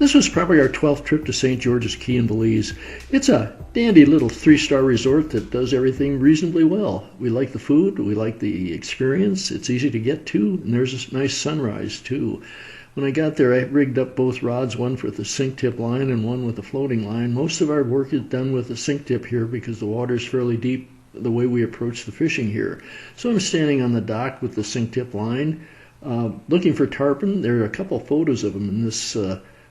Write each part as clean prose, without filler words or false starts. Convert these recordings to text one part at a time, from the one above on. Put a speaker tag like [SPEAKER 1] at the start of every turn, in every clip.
[SPEAKER 1] This was probably our 12th trip to St. George's Caye in Belize. It's a dandy little 3-star resort that does everything reasonably well. We like the food, we like the experience, it's easy to get to, and there's a nice sunrise too. When I got there, I rigged up both rods, one with a sink tip line and one with a floating line. Most of our work is done with a sink tip here because the water's fairly deep the way we approach the fishing here. So I'm standing on the dock with the sink tip line, looking for tarpon. There are a couple photos of them in this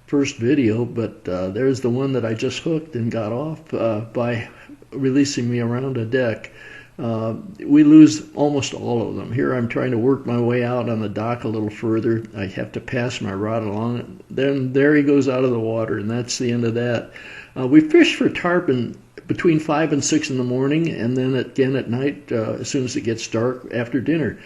[SPEAKER 1] first video, but there's the one that I just hooked and got off by releasing me around a deck. We lose almost all of them. Here I'm trying to work my way out on the dock a little further. I have to pass my rod along. Then there he goes out of the water, and that's the end of that. We fish for tarpon between 5 and 6 in the morning, and then again at night as soon as it gets dark after dinner.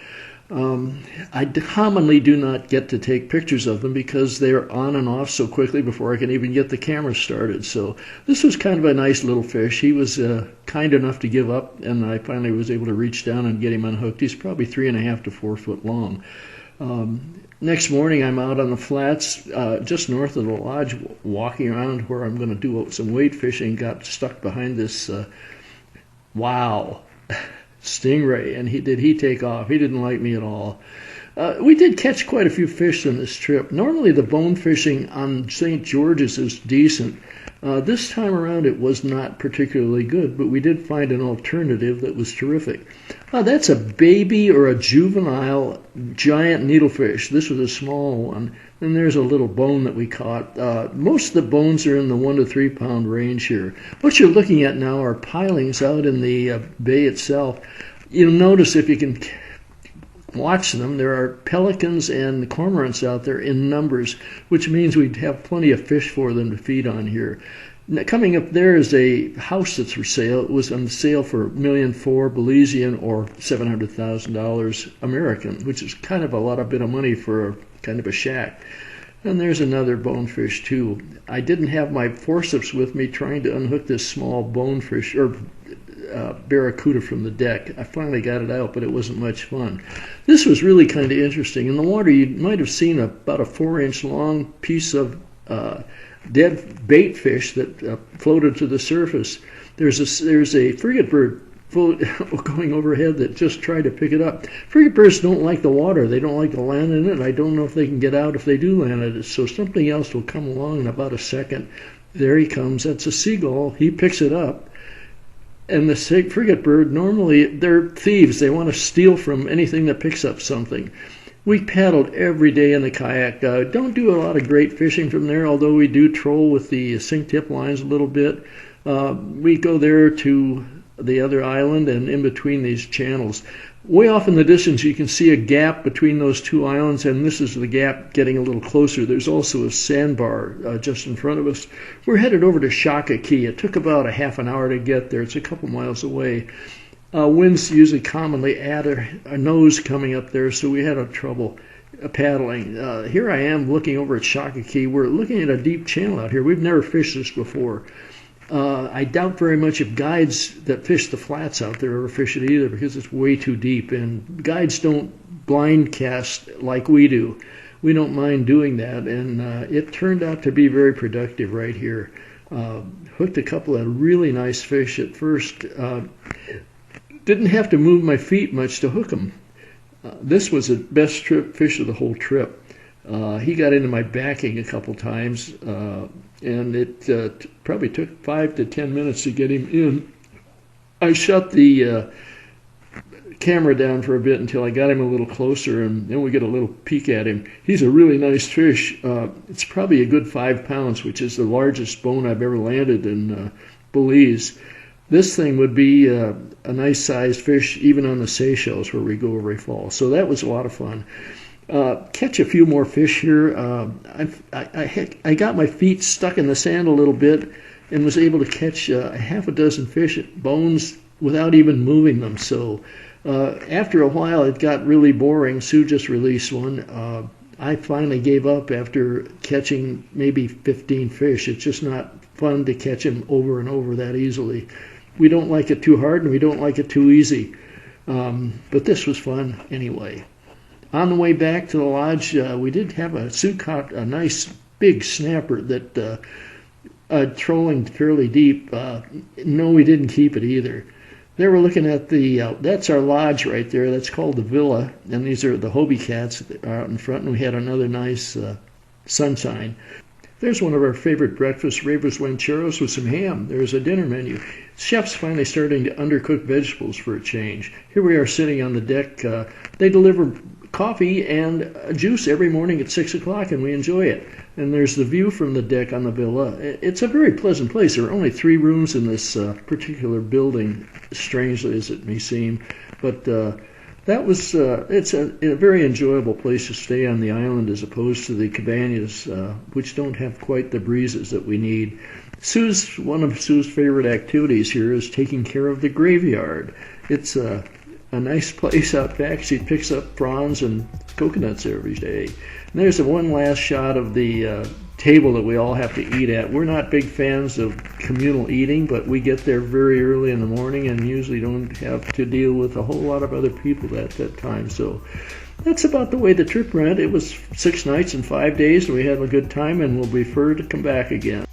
[SPEAKER 1] I commonly do not get to take pictures of them because they're on and off so quickly before I can even get the camera started. So this was kind of a nice little fish. He was kind enough to give up, and I finally was able to reach down and get him unhooked. He's probably 3.5 to 4 foot long. Next morning I'm out on the flats just north of the lodge walking around where I'm going to do some wade fishing. Got stuck behind this wow stingray, and he take off. He didn't like me at all. We did catch quite a few fish on this trip. Normally the bone fishing on St. George's is decent. This time around it was not particularly good, but we did find an alternative that was terrific. That's a baby or a juvenile giant needlefish. This was a small one. And there's a little bone that we caught. Most of the bones are in the 1 to 3 pound range here. What you're looking at now are pilings out in the bay itself. You'll notice if you can watch them, there are pelicans and cormorants out there in numbers, which means we'd have plenty of fish for them to feed on here. Now, coming up there is a house that's for sale. It was on sale for $1.4 million Belizean or $700,000 American, which is kind of a bit of money for a kind of a shack. And there's another bonefish too. I didn't have my forceps with me trying to unhook this small bonefish or barracuda from the deck. I finally got it out, but it wasn't much fun. This was really kind of interesting. In the water, you might have seen about a 4-inch long piece of dead bait fish that floated to the surface. There's a frigate bird going overhead that just tried to pick it up. Frigate birds don't like the water. They don't like to land in it. I don't know if they can get out if they do land in it. So something else will come along in about a second. There he comes. That's a seagull. He picks it up. And the frigate bird, normally they're thieves. They want to steal from anything that picks up something. We paddled every day in the kayak. Don't do a lot of great fishing from there, although we do troll with the sink tip lines a little bit. We go there to the other island and in between these channels. Way off in the distance you can see a gap between those two islands, and this is the gap getting a little closer. There's also a sandbar just in front of us. We're headed over to Caye. It took about a half an hour to get there. It's a couple miles away. Winds usually commonly add a nose coming up there, so we had trouble paddling. Here I am looking over at Caye. We're looking at a deep channel out here. We've never fished this before. I doubt very much if guides that fish the flats out there ever fish it either, because it's way too deep, and guides don't blind cast like we do. We don't mind doing that, and it turned out to be very productive right here. Hooked a couple of really nice fish at first. Didn't have to move my feet much to hook them. This was the best fish of the whole trip. He got into my backing a couple times, and it probably took 5 to 10 minutes to get him in. I shut the camera down for a bit until I got him a little closer, and then we get a little peek at him. He's a really nice fish. It's probably a good 5 pounds, which is the largest bone I've ever landed in Belize. This thing would be a nice sized fish even on the Seychelles where we go every fall. So that was a lot of fun. Catch a few more fish here. I got my feet stuck in the sand a little bit and was able to catch a half a dozen fish at bones without even moving them. So after a while it got really boring. Sue just released one. I finally gave up after catching maybe 15 fish. It's just not fun to catch them over and over that easily. We don't like it too hard and we don't like it too easy. But this was fun anyway. On the way back to the lodge, we did have Sue caught a nice big snapper that trolling fairly deep. No, we didn't keep it either. They were looking at that's our lodge right there. That's called the Villa, and these are the Hobie cats that are out in front, and we had another nice sunshine. There's one of our favorite breakfasts, Raver's Rancheros with some ham. There's a dinner menu. Chef's finally starting to undercook vegetables for a change. Here we are sitting on the deck. They deliver coffee and juice every morning at 6 o'clock, and we enjoy it. And there's the view from the deck on the villa. It's a very pleasant place. There are only 3 rooms in this particular building, strangely as it may seem. But it's a very enjoyable place to stay on the island as opposed to the cabanas, which don't have quite the breezes that we need. One of Sue's favorite activities here is taking care of the graveyard. It's a nice place out back. She picks up prawns and coconuts every day. And there's one last shot of the table that we all have to eat at. We're not big fans of communal eating, but we get there very early in the morning and usually don't have to deal with a whole lot of other people at that time. So that's about the way the trip went. It was 6 nights and 5 days, and we had a good time, and we'll be sure to come back again.